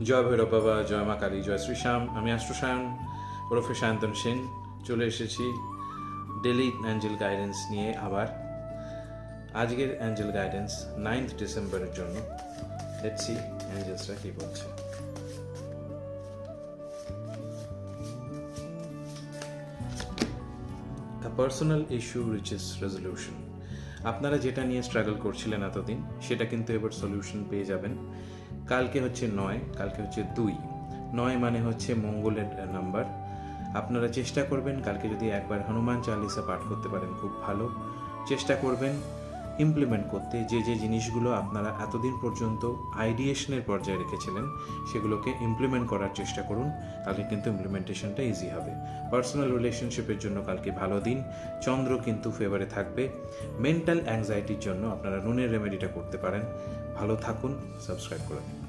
জয় ভৈরব বাবা, জয় মা কালী, জয় শ্রীশ্যাম। আমি অ্যাস্ট্রোসায়ন ওরফে সায়ন্তন সেন চলে এসেছি ডেলি অ্যাঞ্জেল গাইডেন্স নিয়ে আবার। আজকের অ্যাঞ্জেল গাইডেন্স 9th ডিসেম্বরের জন্য। লেটস সি অ্যাঞ্জেলসরা কি বলছে। A personal issue reaches resolution. আপনারা যেটা নিয়ে স্ট্রাগল করছিলেন এতদিন, সেটা কিন্তু এবার সলিউশন পেয়ে যাবেন। কালকে হচ্ছে 9, কালকে হচ্ছে 2। 9 মানে হচ্ছে মঙ্গলের নাম্বার। আপনারা চেষ্টা করবেন কালকে যদি একবার হনুমান চালিসা পাঠ করতে পারেন খুব ভালো। চেষ্টা করবেন ইমপ্লিমেন্ট করতে যে জিনিসগুলো আপনারা এতদিন পর্যন্ত আইডিয়েশনের পর্যায়ে রেখেছিলেন সেগুলোকে ইমপ্লিমেন্ট করার চেষ্টা করুন। কালকে কিন্তু ইমপ্লিমেন্টেশনটা ইজি হবে। পার্সোনাল রিলেশনশিপের জন্য কালকে ভালো দিন। চন্দ্র কিন্তু ফেভারে থাকবে। মেন্টাল অ্যাংজাইটির জন্য আপনারা নুনের রেমেডিটা করতে পারেন। ভালো থাকুন, সাবস্ক্রাইব করে দিন।